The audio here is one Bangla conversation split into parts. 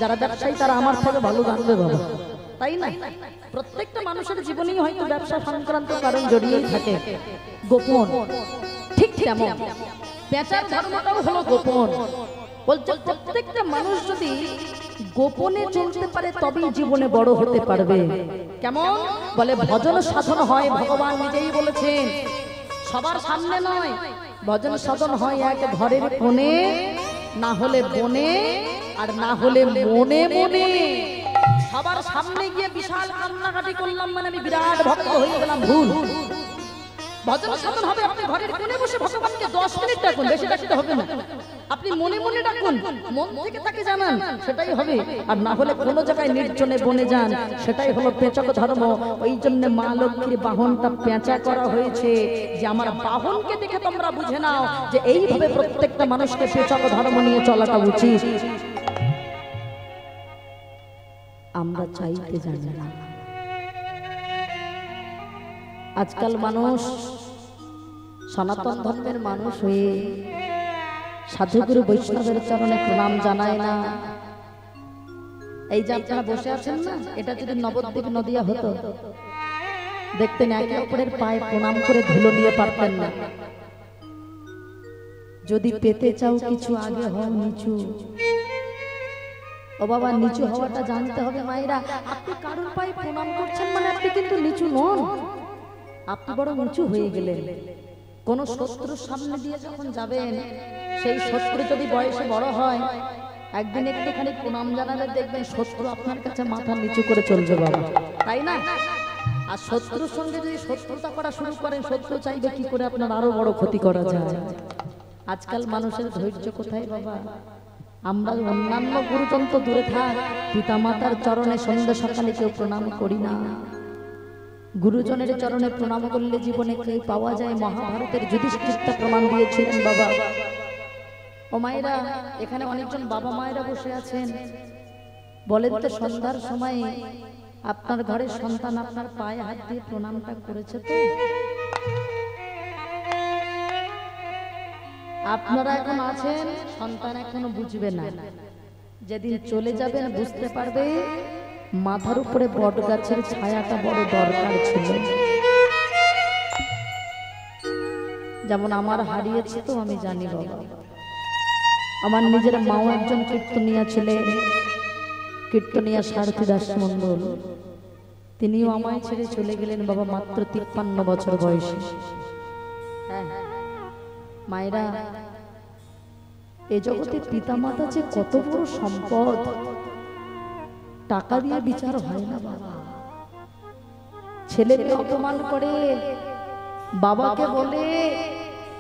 যারা ব্যবসায়ী তারা আমার থেকে ভালো জানবে বাবা, তাই না? প্রত্যেকটা মানুষের জীবনেই হয়তো ব্যবসা সংক্রান্ত কারণ জড়িয়ে থাকে, গোপন। ঠিক তেমন বেচার ধর্মটাও হলো গোপন। বলছে প্রত্যেকটা মানুষ যদি গোপনে চলতে পারে তবেই জীবনে বড় হতে পারবে। কেমন? বলে ভজন সাধন হয়, ভগবান নিজেই বলেছেন, সবার সামনে নয়। ভজন সাধন হয় এক ঘরের কোণে, না হলে বনে, আর না হলে মনে মনে। সবার সামনে গিয়ে বিশাল কান্নাকাটি করলাম মানে আমি বিরাট ভক্ত হয়ে গেলাম, ভুল। ভজন সাধন হবে আপনি ঘরের কোণে বসে ভগবানকে 10 মিনিট ডাকুন, বেশি ডাকতে হবে না। আপনি মনে মনে ডাকুন, মন থেকে তাকে জানান, সেটাই হবে। আর না হলে কোনো জায়গায় নির্জনে বনে যান, সেটাই হলো পেঁচক ধর্ম। ওই জন্য মা লক্ষ্মীর বাহনটা পেঁচা করা হয়েছে, যে আমার বাহনকে দেখে তোমরা বুঝে নাও যে এইভাবে প্রত্যেকটা মানুষকে পেঁচক ধর্ম নিয়ে চলাটা উচিত। আমরা চাইতে জানি না। আজকাল মানুষ সনাতন ধর্মের মানুষ হয়ে সাধুগুরু বৈষ্ণবের চরণে প্রণাম জানায় না। এই যে আপনারা বসে আছেন না, এটা যদি নবদ্বীপ নদিয়া হতো, দেখতেন একে অপরের পায়ে প্রণাম করে ধুলো নিয়ে পারতেন না। যদি পেতে চাও কিছু আগে হও নিচু। ও বাবা, নিচু হওয়াটা জানতে হবে মায়েরা। আপনি কারোর পায়ে প্রণাম করছেন মানে আপনি কিন্তু নিচু নন, আপনি বড় উঁচু হয়ে গেলেন। কোন শত্রুর সামনে দিয়ে যখন যাবেন, সেই শত্রু যদি বয়সে বড় হয়, একদিন একটুখানি প্রণাম জানালে দেখবেন শত্রু আপনার কাছে মাথা নিচু করে চলবে বাবা, তাই না? আর শত্রুর সঙ্গে যদি শত্রুতা করা শুরু করেন, শত্রু চাইবে কি করে আপনার আরো বড় ক্ষতি করা যায়। আজকাল মানুষের ধৈর্য কোথায় বাবা? আমরা অন্যান্য গুরুজন তো দূরে থাক, পিতা মাতার চরণে সন্ধ্যা সকালে কেউ প্রণাম করি না। গুরুজনের চরণে প্রণাম করলে জীবনে কেউ পাওয়া যায়। মহাভারতের যুধিষ্ঠিরটা প্রমাণ দিয়েছিলেন বাবা। ও মায়েরা, এখানে অনেকজন বাবা মায়েরা বসে আছেন, বলেন তো সন্ধ্যার সময় আপনার ঘরের সন্তান আপনার পায়ে হাত দিয়ে প্রণামটা করেছে তো? আপনারা এখন আছেন, সন্তান এখনো বুঝবে না। যেদিন চলে যাবেন বুঝতে পারবে মাথার উপরে বট গাছের ছায়াটা বড় দরকার ছিল। যেমন আমার হারিয়েছে তো আমি জানি বাবা। আমার নিজের মাও একজন কীর্তনিয়া ছিলেন, কীর্তনিয়া সারথী দাস মণ্ডল। তিনিও আমায় ছেড়ে চলে গেলেন বাবা মাত্র 53 বছর বয়সে। হ্যাঁ মায়েরা, এ জগতে পিতামাতা যে কত বড় সম্পদ, টাকা দিয়ে বিচার হয় না বাবা। ছেলেকে অপমান করে বাবাকে বলে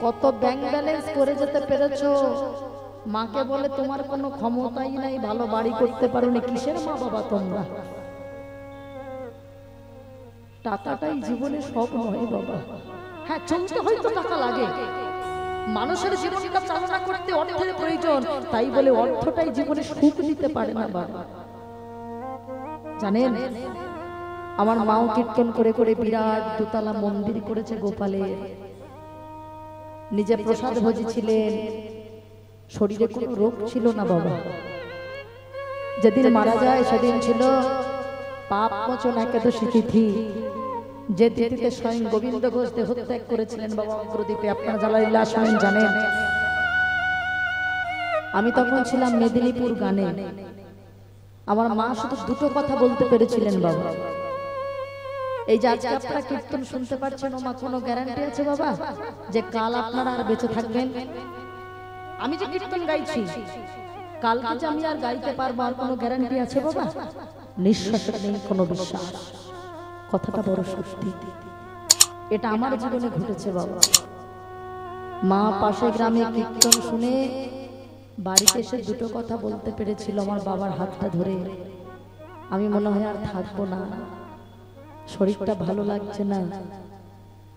কত ব্যাংক ব্যালেন্স করে যেতে পেরেছো, মাকে বলে তোমার কোনো ক্ষমতাই নাই, ভালো বাড়ি করতে পারোনি। কিসের মা বাবা তোমরা? টাকাটাই জীবনে সব নয় বাবা। হ্যাঁ, চলতে হয়তো টাকা লাগে, মানুষের জীবনটা চালনা করতে অর্থের প্রয়োজন, তাই বলে অর্থটাই জীবনে সুখ দিতে পারে না বাবা। জানেন, আমার মাও কীর্তন করে করে বিরাট দোতলা মন্দির করেছে গোপালের। নিজে প্রসাদ ভোজি ছিলেন, শরীরে কোনো রোগ ছিল না বাবা। যেদিন মারা যায় সেদিন ছিল পাপ মোচন একাদশী তিথি, যে তিথিতে স্বয়ং গোবিন্দ ঘোষ দেহত্যাগ করেছিলেন বাবা অগ্রদ্বীপে। আপনারা যারা লীলা শোনেন জানেন। আমি তখন ছিলাম মেদিনীপুর গানে। আমার মা শুধু দুটো কথা বলতে পেরেছিলেন বাবা, এই যে আজকে আপনারা কীর্তন শুনতে পাচ্ছেন, ও মা কোনো গ্যারান্টি আছে বাবা যে কাল আপনারা আর বেঁচে থাকবেন? আমি যে কীর্তন গাইছি, কালকে যে আমি আর গাইতে পারবো, আর কোনো গ্যারান্টি আছে বাবা? নিঃশ্বাসের নেই কোনো বিশ্বাস। কথাটা বড় সত্যি, এটা আমার জীবনে ঘটেছে বাবা। মা পাশে গ্রামে কীর্তন শুনে বাড়িতে এসে দুটো কথা বলতে পেরেছিল আমার বাবার হাতটা ধরে, আমি মনে হয় আর থাকবো না, শরীরটা ভালো লাগছে না,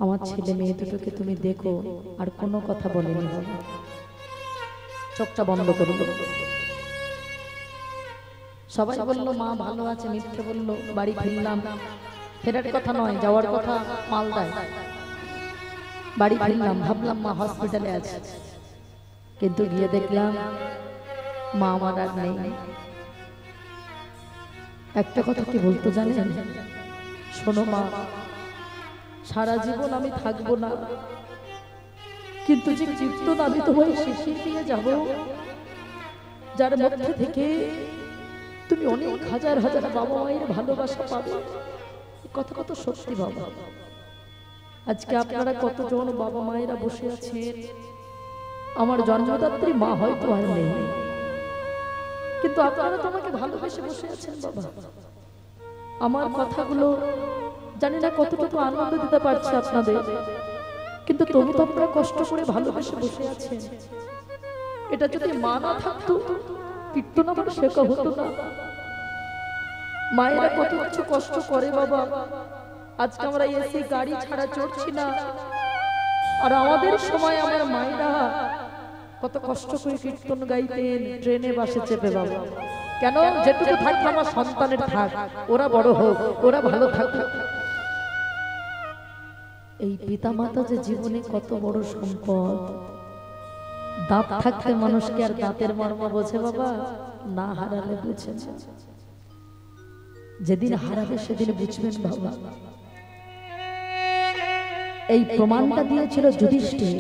আমার ছেলে মেয়ে দুটোকে তুমি দেখো। আর কোনো কথা বলেনি বাবা, চোখটা বন্ধ করলো। সবাই বললো মা ভালো আছে, মিথ্যে বললো। বাড়ি ফিরলাম, ফেরার কথা নয়, যাওয়ার কথা মালদায়। বাড়ি ফিরলাম, ভাবলাম মা হসপিটালে আছে, কিন্তু গিয়ে দেখলাম মা আমার আর নেই। একটা কথা কি বলতো জানেন? শোনো মা, সারা জীবন আমি থাকবো না, কিন্তু যে কীর্তন আমি তোমায় শেষে দিয়ে যাব, যার মধ্যে থেকে তুমি অনেক হাজার হাজার বাবা মায়ের ভালোবাসা পাবে, কত কত সত্যি বাবা। আজকে আপনারা কতজন বাবা মায়েরা বসে আছেন, আমার জন্মদাত্রী মা হয়তো আর নেই, কিন্তু আপনারা তোমাকে ভালোবেসে বসে আছেন বাবা। আমার কথাগুলো জানি না কতটুকু আনন্দ দিতে পারছে আপনাদের, কিন্তু তবু তো আপনারা কষ্ট করে ভালোবেসে বসে আছেন। এটা যদি মা না থাকতো, কীর্তন আমার শেখা হতো না। মায়েরা কত কিছু কষ্ট করে বাবা। আজকে আমরা এসি গাড়ি ছাড়া চড়ছি না, আর আমাদের সময় আমার মায়েরা কত কষ্ট করে কীর্তন গাইতেন ট্রেনে বাসে চেপে বাবা। কেন? যেটুকু থাকবে আমার সন্তানের থাক, ওরা বড় হোক, ওরা ভালো থাকুক। এই পিতা মাতা যে জীবনে কত বড় সম্পদ। দাঁত থাকতে মানুষকে আর দাঁতের মর্ম বোঝে বাবা? না হারালে বুঝে, যেদিন হারাবে সেদিন বুঝবেন বাবা। এই প্রমাণটা দিয়েছিল যুধিষ্ঠির।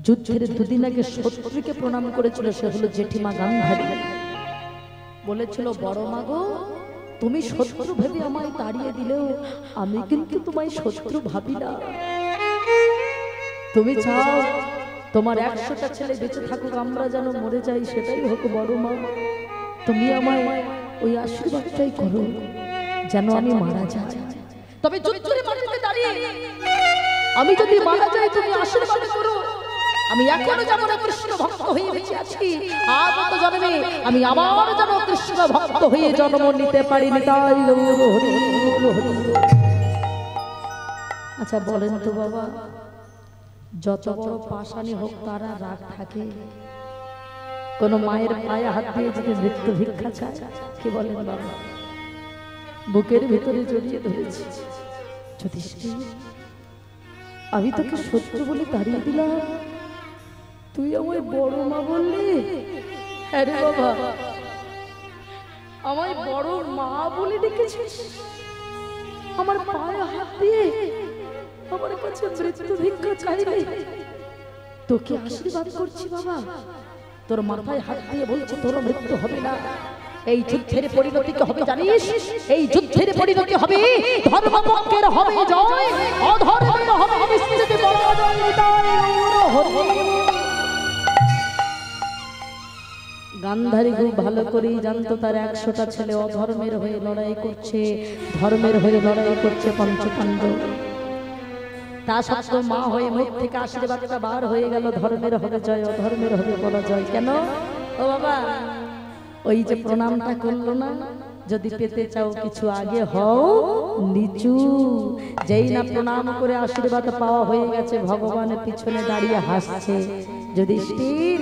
যুদ্ধের দুদিন আগে শত্রুকে প্রণাম করেছিল, সে হলো জেঠিমা গান্ধারী। বলেছিল, বড় মা গো, তুমি শত্রু ভেবে আমায় তাড়িয়ে দিলেও আমি কিন্তু তোমায় শত্রু ভাবি না। তুমি চাও তোমার 100টা ছেলে বেঁচে থাকুক, আমরা যেন মরে যাই, সেটাই হোক বড় মা। তুমি আমায় ওই আশীর্বাদটাই করো যেন আমি মারা যাই। তবে যুদ্ধের মাটিতে দাঁড়িয়ে আমি যদি মারা যাই, তুমি আশীর্বাদ করো আমি এখনো যেমন কৃষ্ণ ভক্ত হয়ে বেঁচে আছি, আগত জন্মে আমি আবার যেন কৃষ্ণ ভক্ত হয়ে জন্ম নিতে পারি। আচ্ছা বলেন তো বাবা, যত বড় পাষাণী হোক তারা রাগ থাকে? কোন মায়ের পায়ে হাত দিয়ে যদি মৃত্যু ভিক্ষা চায়, কি বলেন বাবা? বুকের ভিতরে জড়িয়ে ধরেছি, যুধিষ্ঠির আমি তোকে শত্রু বলে তাড়িয়ে দিলাম, তুই আমায় বড় মা বললি? হ্যাঁ রে বাবা, আমায় বড় মা বলে ডেকেছিস, আমার পায়ে হাত দিয়ে আমার কাছে মৃত্যু ভিক্ষা চাইলি, তোকে আশীর্বাদ করছি বাবা। তোর মাথায় হাত দিয়ে বলছি তোর মৃত্যু হবে না। এই যুদ্ধের পরিণতি কি হবে জানিস? এই যুদ্ধের পরিণতি হবে ধর্মপক্ষের হবে জয়, অধর্মের হবে নিশ্চিত পরাজয়। গান্ধারী খুব ভালো করেই জানতো তার 100টা ছেলে অধর্মের হয়ে লড়াই করছে, ধর্মের হয়ে লড়াই করছে পঞ্চপাণ্ডব। তা সত্ত্বেও মা হয়ে মুখ থেকে আশীর্বাদটা বার হয়ে গেল, ধর্মের হবে জয়, অধর্মের হবে পরাজয়। কেন? ও বাবা, ওই যে প্রণামটা করলো না, যদি পেতে চাও কিছু আগে হও নিচু। যেই না প্রণাম করে আশীর্বাদ পাওয়া হয়ে গেছে, ভগবানের পিছনে দাঁড়িয়ে হাসছে। যুধিষ্ঠির,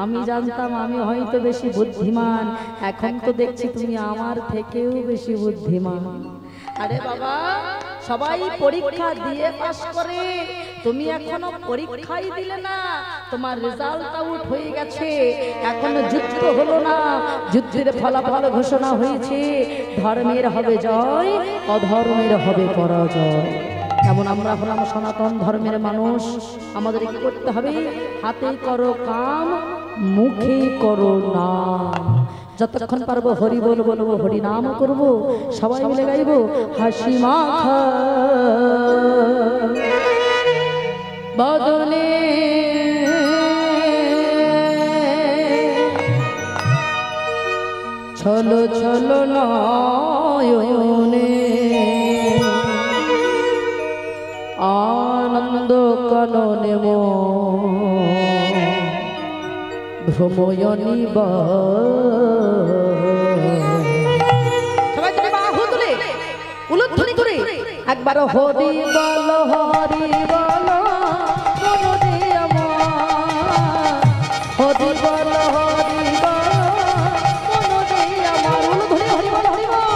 আমি জানতাম আমি হয়তো বেশি বুদ্ধিমান, এখন তো দেখছি তুমি আমার থেকেও বেশি বুদ্ধিমান। আরে বাবা, সবাই পরীক্ষা দিয়ে পাস করে, তুমি এখনো পরীক্ষাই দিলে না, তোমার রেজাল্ট আউট হয়ে গেছে, এখনো যুদ্ধ হলো না, যুদ্ধের ফলাফল ঘোষণা হয়েছে, ধর্মের হবে জয়, অধর্মের হবে পরাজয়। যেমন আমরা হলাম সনাতন ধর্মের মানুষ, আমাদের কি করতে হবে? হাতে করো কাম, মুখে করো নাম। যতক্ষণ পারবো হরি বলবো, বলবো হরি নাম করবো, সবাই মিলে গাইবো হাসি মাখা বদনে ছলো ছলো নয়নে আনন্দ কাননে ভ্রময়নী বা সবাই তুমি বাহু তুলে উলুধ্বনি করে একবার হরি বল, হরি বল মনে আমার, হরি বল, হরি বল মনে আমার, উলুধ্বনি হরি বল, হরি বল।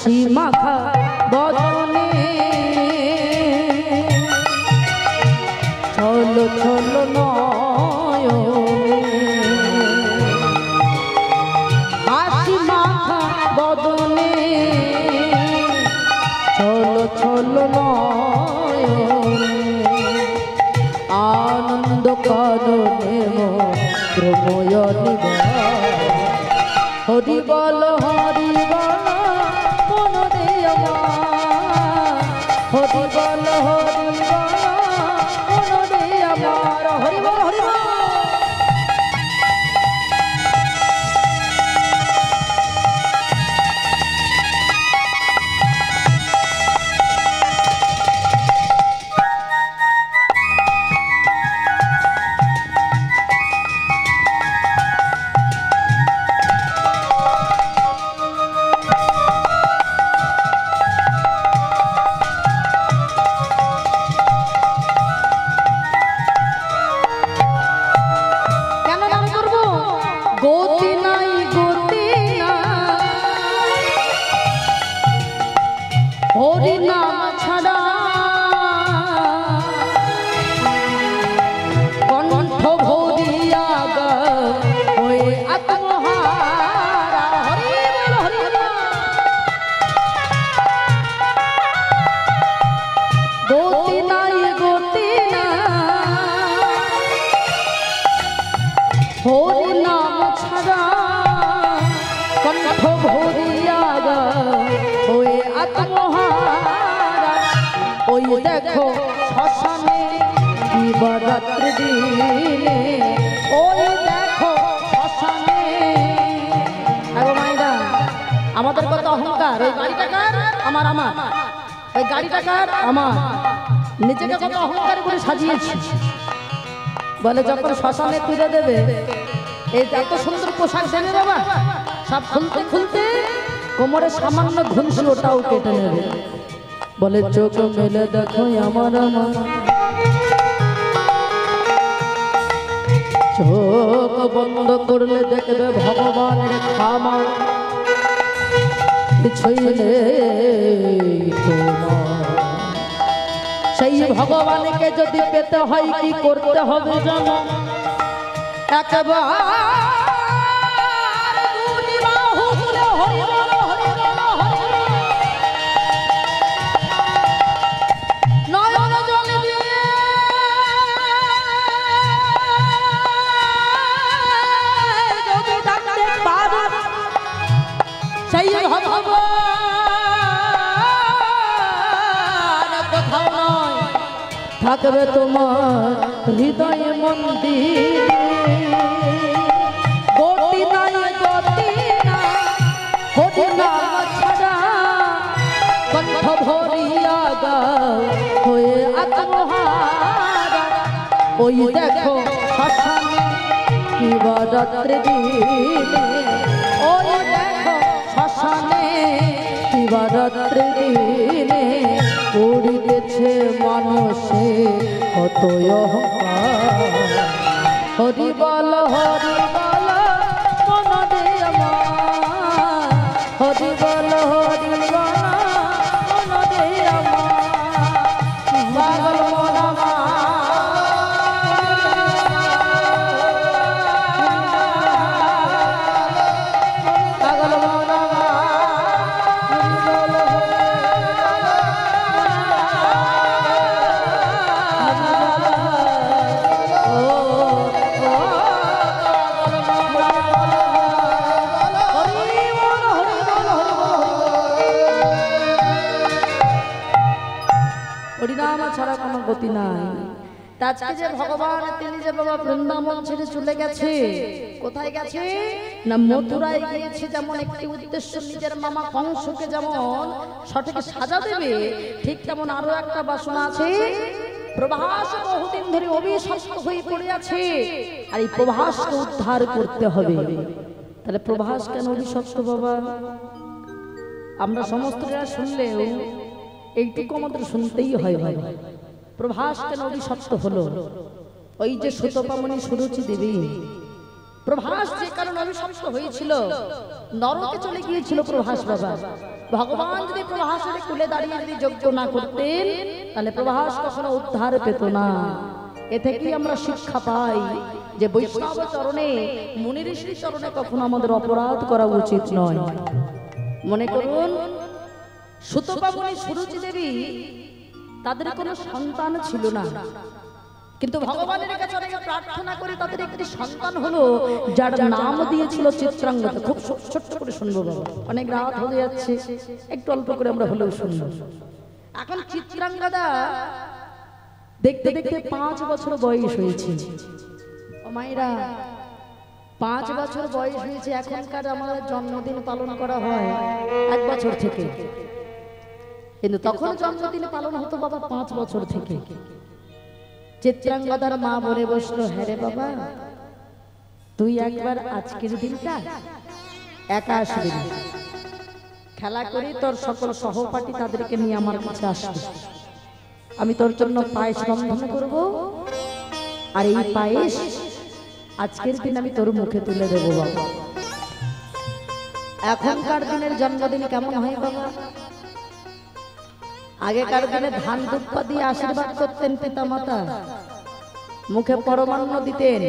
হাসি মাখা বদনে চলো চলো নয়নে হাসি মাখা বদনে চলো চলো নয়নে আনন্দ কারণে ময়নি হরি বল হরি বল মন দে আমার হরি বল হরি বল মন দে আমার হরি বল হরি বল দেখো শ্মশানে দিবারাত্রি দিনে ওই দেখো শ্মশানে মাইদা আমাদের কত অহংকার ওই গাড়িটা কার আমার আমার ওই গাড়িটা কার আমার নিজেকে কত অহংকার করে সাজিয়েছি বলে যখন শ্মশানে তুলে দেবে এই এত সুন্দর পোশাক দেবে বাবা সব খুলতে খুলতে কোমরে সামান্য ঘুমছিল ওটাও কেটে নেবে বলে চোখ মেলে দেখো আমার আমার চোখ বন্ধ করলে দেখবে ভগবানের ক্ষমা কিছুই নেই তোমার সেই ভগবানকে যদি পেতে হয় কি করতে হবে জানো একবার দুটি বাহু তুলে হরি বল হরি বল হরি নয়ন জল দিয়ে যদি ডাকতে পারো সেই ভগবান কোথাও নয় থাকবে তোমার হৃদয় মন্দির গতি নাই গতি না হরি নাম ছাড়া কণ্ঠ ভরিয়া গাও হয়ে আত্মহারা ওই দেখো শ্মশানে দিবারাত্রি দিনে ওই দেখো শ্মশানে দিবারাত্রি দিনে পড়িতেছে মানুষে কত অহংকার হরি বল মন দে আমার হরি বল মন দে আমার পাগল মন পাগল মন হরিনাম ছাড়া কোনো গতি নাই আজকে যে ভগবান তিনি যে বাবা বৃন্দাবন ছেড়ে চলে গেছে কোথায় গেছে না মথুরায় গিয়েছে যেমন একটি উদ্দেশ্য নিজের মামা কংসকে যেমন সঠিক সাজা দেবে ঠিক তেমন আরো একটা বাসনা আছে প্রভাস বহুদিন ধরে অভিশপ্ত হয়ে পড়ে আছে আর এই প্রভাসকে উদ্ধার করতে হবে তাহলে প্রভাস কেন অভিশপ্ত বাবা আমরা সমস্তরা শুনলেও এইটুকু আমাদের শুনতেই হয় ভাই প্রভাস কেন অভিশপ্ত হলো ওই যে সুতপামনি সুরুচি দেবী প্রভাস যে কারণে অভিশপ্ত হয়েছিল নরকে চলে গিয়েছিল প্রভাস বাবা ভগবান যদি প্রভাসের কোলে দাঁড়িয়ে যদি যজ্ঞ না করতেন তাহলে প্রভাস কখনো উদ্ধার পেত না। এ থেকেই আমরা শিক্ষা পাই যে বৈষ্ণব চরণে মুনি ঋষির চরণে কখনো আমাদের অপরাধ করা উচিত নয়। মনে করুন সুতপা মুনি সুরুচি দেবী তাদের কোনো সন্তান ছিল না, কিন্তু ভগবানের কাছে অনেক প্রার্থনা করে তাদের একটি সন্তান হলো, যার নাম দিয়েছিল চিত্রাঙ্গদা। খুব ছোট্ট করে শুনবো বাবা, অনেক রাত হয়ে যাচ্ছে, একটু অল্প করে আমরা হলেও শুনবো। এখন চিত্রাঙ্গদা দেখতে দেখতে 5 বছর বয়স হয়েছে। ও মায়েরা, 5 বছর বয়স হয়েছে। এখনকার আমাদের জন্মদিন পালন করা হয় 1 বছর থেকে, কিন্তু তখন জন্মদিন পালন হতো বাবা 5 বছর থেকে। চিত্রাঙ্গদার মা বলে বসলো, হ্যাঁ রে বাবা, তুই একবার আজকের দিনটা একা আসবি, খেলা করি তোর সকল সহপাঠী তাদেরকে নিয়ে আমার কাছে আসবি, আমি তোর জন্য পায়েস রন্ধন করব, আর এই পায়েস আজকের দিন আমি তোর মুখে তুলে দেব বাবা। এখনকার দিনের জন্মদিন কেমন হয় বাবা? আগেকার দিনে ধান দুধ দিয়ে আশীর্বাদ করতেন পিতা মাতা, মুখে পরমান্ন দিতেন,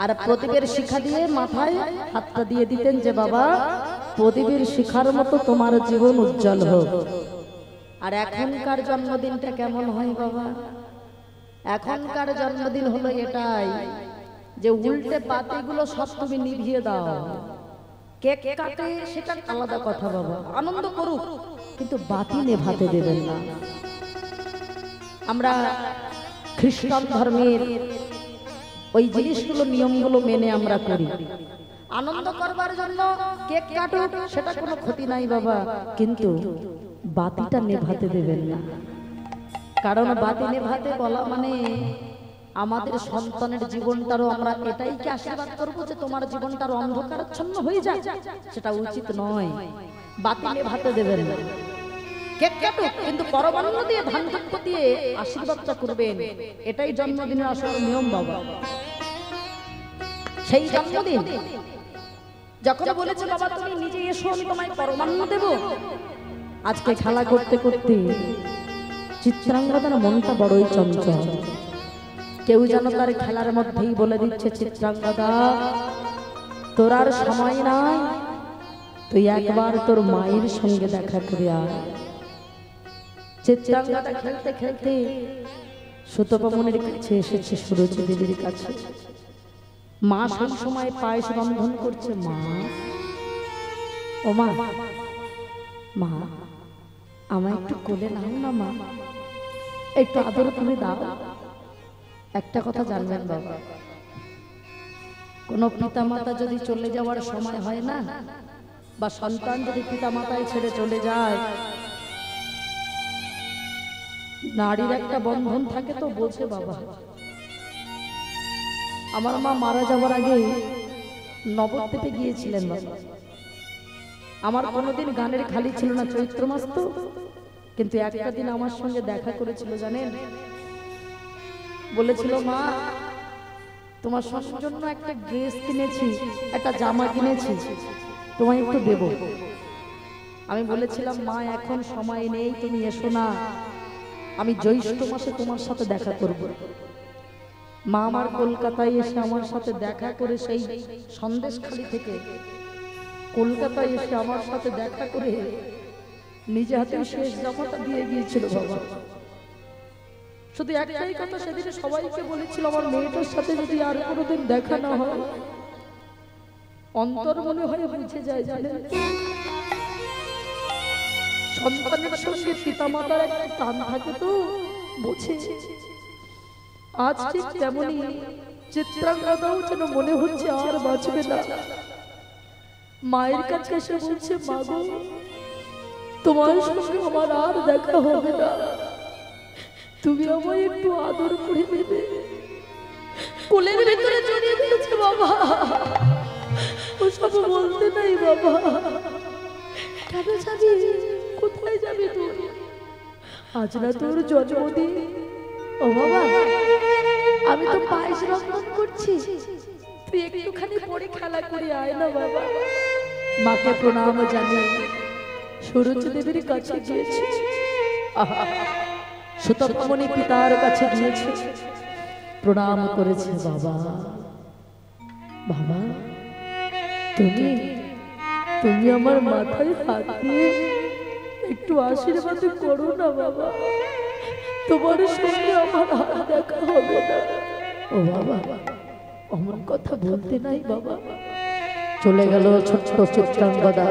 আর প্রদীপের শিখা দিয়ে মাথায় হাতটা দিয়ে দিতেন যে বাবা প্রদীপের শিখার মতো তোমার জীবন উজ্জ্বল হোক। আর এখনকার জন্মদিনটা কেমন হয় বাবা? এখনকার জন্মদিন হলো এটাই যে উল্টে বাতিগুলো সব তুমি নিভিয়ে দাও, কেক কাটে সেটা আলাদা কথা বাবা, আনন্দ করুক, কিন্তু বাতি নেভাতে দেবেন না। আমরা খ্রিস্টান ধর্মের ওই জিনিসগুলো নিয়মগুলো মেনে আমরা করি, আনন্দ করবার জন্য কেক কাটুক, সেটা কোনো ক্ষতি নাই বাবা, কিন্তু বাতিটা নেভাতে দেবেন না। কারণ বাতি নেভাতে বলা মানে আমাদের সন্তানের জীবনটারও আমরা এটাই কি আশীর্বাদ করবো যে তোমার জীবনটারও অন্ধকারাচ্ছন্ন হয়ে যায়? সেটা উচিত নয়। বাতি নেভাতে দেবেন না, কেক কাটুক, কিন্তু পরমান্ন দিয়ে ধান দুধ দিয়ে আশীর্বাদটা করবেন, এটাই জন্মদিনের আসল নিয়ম বাবা। সেই জন্মদিন যখন বলেছে বাবা তুমি নিজে এসো আমি তোমায় পরমান্ন দেব, আজকে খেলা করতে করতে চিত্রাঙ্গদার মনটা বড়ই চঞ্চল। কেউ যেন তার খেলার মধ্যেই বলে দিচ্ছে, চিত্রাঙ্গদা তোর আর সময় নাই, তুই একবার তোর মায়ের সঙ্গে দেখা করে আয়। চিত্রাঙ্গদা খেলতে খেলতে সুতপা মুনির কাছে এসেছে, সুরুচি দেবীর কাছে। মা সব সময় পায়েস রন্ধন করছে। মা, ও মা, মা আমায় একটু কোলে নাও না মা, একটু আদর করে দাও। একটা কথা জানবেন বাবা, কোন পিতা মাতা যদি চলে যাওয়ার সময় হয় না, বা সন্তান যদি পিতা মাতায় ছেড়ে চলে যায়, নারীর একটা বন্ধন থাকে তো বোঝে বাবা। আমার মা মারা যাওয়ার আগে নবদ্বীপে গিয়েছিলেন বাবা। আমার কোনোদিন গানের খালি ছিল না, চৈত্র মাস তো, কিন্তু একটা দিন আমার সঙ্গে দেখা করেছিল জানেন, বলেছিল মা তোমার জন্য একটা ড্রেস কিনেছি, একটা জামা কিনেছি, তোমায় একটু দেব। আমি বলেছিলাম মা এখন সময় নেই, তুমি এসো না, আমি জ্যৈষ্ঠ মাসে তোমার সাথে দেখা করব। মা আমার কলকাতায় এসে আমার সাথে দেখা করে, সেই সন্দেশখালি থেকে কলকাতায় এসে আমার সাথে দেখা করে নিজে হাতে শেষ জামাটা দিয়ে গিয়েছিল বাবা। শুধু একটাই কথা সেদিন সবাইকে বলেছিল, আমার মেয়েটার সাথে যদি আর কোনোদিন দেখা না হয়, অন্তর মনে হয় বুঝে যায় জানেন, সন্তানের সঙ্গে পিতা মাতার একটা টান থাকে তো বুঝে। আজ ঠিক তেমনই চিত্রাঙ্গদাও যেন মনে হচ্ছে আর বাঁচবে না। মায়ের কাছে এসে বলছে, মা গো তোমার সঙ্গে আমার আর দেখা হবে না, তুমি আমায় একটু আদর করে দেবে। কোলের ভেতরে জড়িয়ে দিয়েছে বাবা, ওসব বলতে নাই বাবা। কেন যাবি, কোথায় যাবি তুই? আজ না তোর জন্মদিন? ও বাবা আমি তো পায়েস রন্ধন করছি, তুই একটুখানি পরে খেলা করে আয় না বাবা। মাকে প্রণাম জানিয়ে সরোজ দেবীর কাছে গিয়েছে, সুতপমণি পিতার কাছে গিয়েছে, প্রণাম করেছে। বাবা বাবা, তুমি তুমি আমার মাথায় হাত দিয়ে একটু আশীর্বাদ করো না বাবা, তোমার সঙ্গে আমার হাত দেখা হবে না। ও বাবা, অমন কথা বলতে নাই বাবা। চলে গেল ছোট্ট চিত্রাঙ্গদা।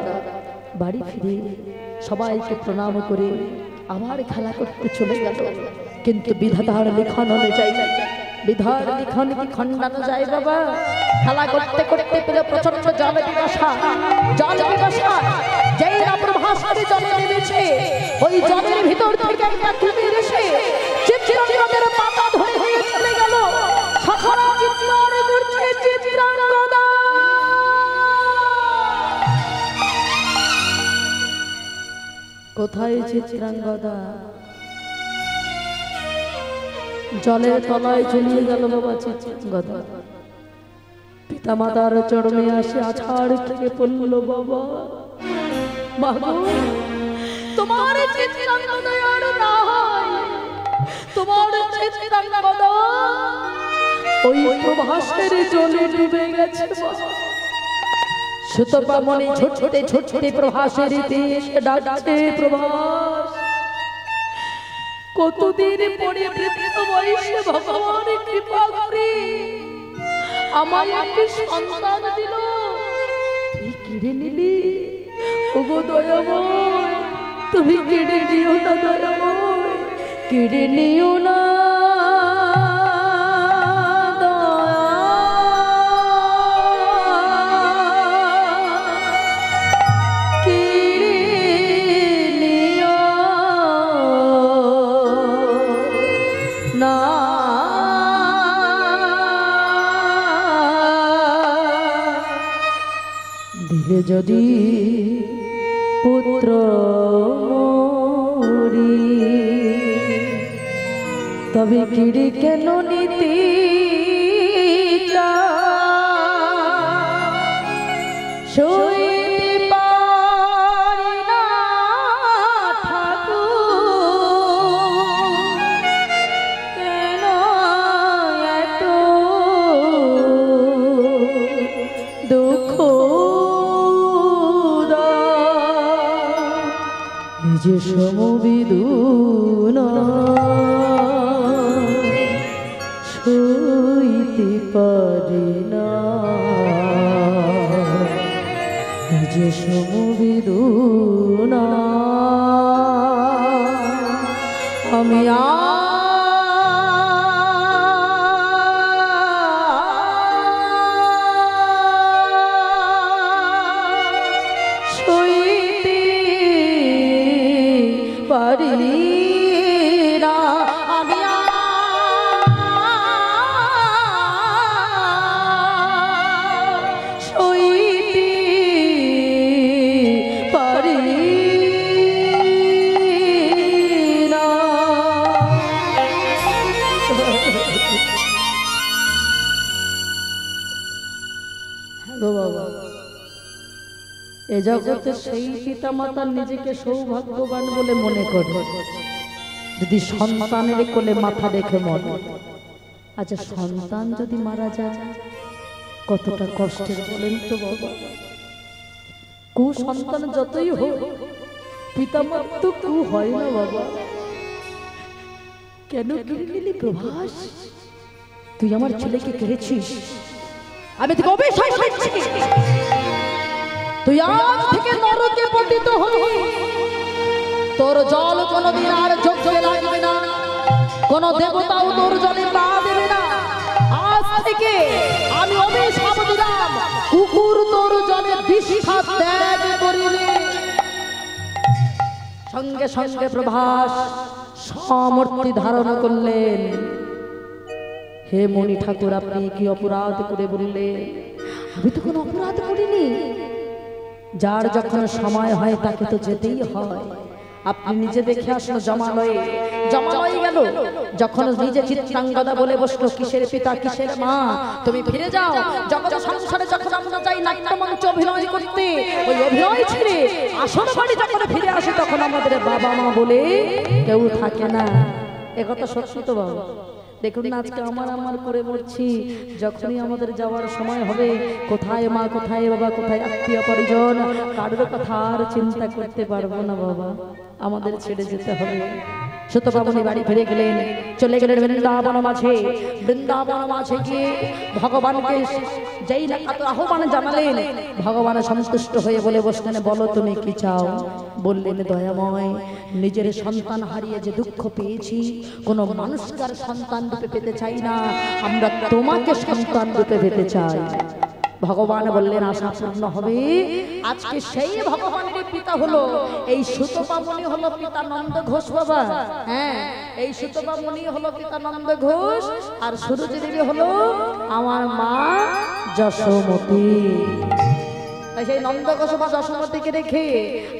বাড়ি ফিরে সবাইকে প্রণাম করে আবার খেলা করতে চলে গেল। কিন্তু বিধাতার লিখন অনুযায়ী বিধার লিখন কি খণ্ডানো যায় বাবা? খেলা করতে করতে পেল প্রচন্ড জল পিপাসা। জল পিপাসা যেই না প্রভাসে জলে নেমেছে, ওই জলের ভিতর থেকে একটা কুমির এসে চিত্রাঙ্গদের পাতা ধরে হয়ে চলে গেল। সখরা চিৎকার করছে চিত্রাঙ্গদা। কোথায় চিত্রাঙ্গদা? জলের তলায় চলিয়ে গেল বাবা চিত্রাঙ্গদা। পিতা মাতার চরণে আসে আছাড় থেকে পড়ল বাবা। বাবা, তোমার চিত্রাঙ্গদা আর নাই, তোমার চিত্রাঙ্গদা ওই প্রভাসের জলে ডুবে গেছে বাবা। সুতপমণি ছুটতে ছুটতে প্রভাসের দেশে ডাকছে, প্রভাস কতদিন পরে বৃদ্ধ বয়সে ভগবান কৃপা করে আমায় একটি সন্তান দিল, তুই কেড়ে নিলি। ওগো দয়াময়, তুমি কেড়ে নিও না দয়াময়, কেড়ে নিও না। দিলে যদি পুত্র মরি, তবে কিড়ি কেন নীতি সইতে পারি না ঠাকুর, কেন এত দুঃখ যে সমবিদুনা সইতে পারি না, যে সমবিদুনা আমি এ জগতে সেই পিতা মাতা নিজেকে সৌভাগ্যবান বলে মনে করে যদি সন্তানের কোলে মাথা রেখে মনে। আচ্ছা, সন্তান যদি মারা যায় কতটা কষ্টের বলেন তো বাবা। কু সন্তান যতই হোক পিতা মাতা তো কু হয় না বাবা। কেন কেড়ে নিলি প্রভাস? তুই আমার ছেলেকে কেড়েছিস, আমি তোকে অবশ্যই শাস্তি দেব। তুই আজ থেকে নরকে পতিত হবি, তোর জল কোনদিন আর যোগ্যে লাগবে না, কোন দেবতাও তোর জলে পা দেবে না। আজ থেকে আমি অভিশাপ দিলাম, কুকুর তোর জলে বিষ্ঠা ত্যাগ করিবে। সঙ্গে সঙ্গে প্রভাস সমূর্তি ধারণ করলেন। হে মণি ঠাকুর, আপনি কি অপরাধ করে বললেন? আমি তো কোনো অপরাধ করিনি। যার যখন সময় হয় তাকে তো যেতেই হয়। আপনি নিজে দেখে আসুন জমালয়ে, জমা হয়ে গেল। যখন নিজে চিত্রাঙ্গদা বলে বসলো, কিসের পিতা কিসের মা, তুমি ফিরে যাও। জগৎ সংসারে যখন আমরা যাই নাট্যমঞ্চে অভিনয় করতে, ওই অভিনয় ছেড়ে আসল বাড়ি যখন ফিরে আসে, তখন আমাদের বাবা মা বলে কেউ থাকে না। একথা সত্যি তো বাবা। দেখুন না, আজকে আমার করে বলছি, যখনই আমাদের যাওয়ার সময় হবে, কোথায় মা, কোথায় বাবা, কোথায় আত্মীয় পরিজন, কারোর কথা আর চিন্তা করতে পারবো না বাবা, আমাদের ছেড়ে যেতে হবে। সুতপাবনী বাড়ি ফিরে গেলেন, চলে গেলেন বৃন্দাবন মাঝে। বৃন্দাবন মাঝে গিয়ে ভগবানকে যেই আহ্বান জানালেন, ভগবান সন্তুষ্ট হয়ে বলে বসলেন, বলো তুমি কি চাও। বললেন, দয়াময়, নিজের সন্তান হারিয়ে যে দুঃখ পেয়েছি, কোনো মানুষকার সন্তান রূপে পেতে চাই না, আমরা তোমাকে সন্তান রূপে পেতে চাই। ভগবান বললেন, আশা পূর্ণ হবে। আজকে সেই ভগবানের পিতা হলো এই সুতপামনি, হলো পিতা নন্দ ঘোষ বাবা। হ্যাঁ, এই সুতপামনি হলো পিতা নন্দ ঘোষ, আর সুরুচি দেবী হলো আমার মা যশোমতী। তাই সেই নন্দ ঘোষ বা যশোমতীকে রেখে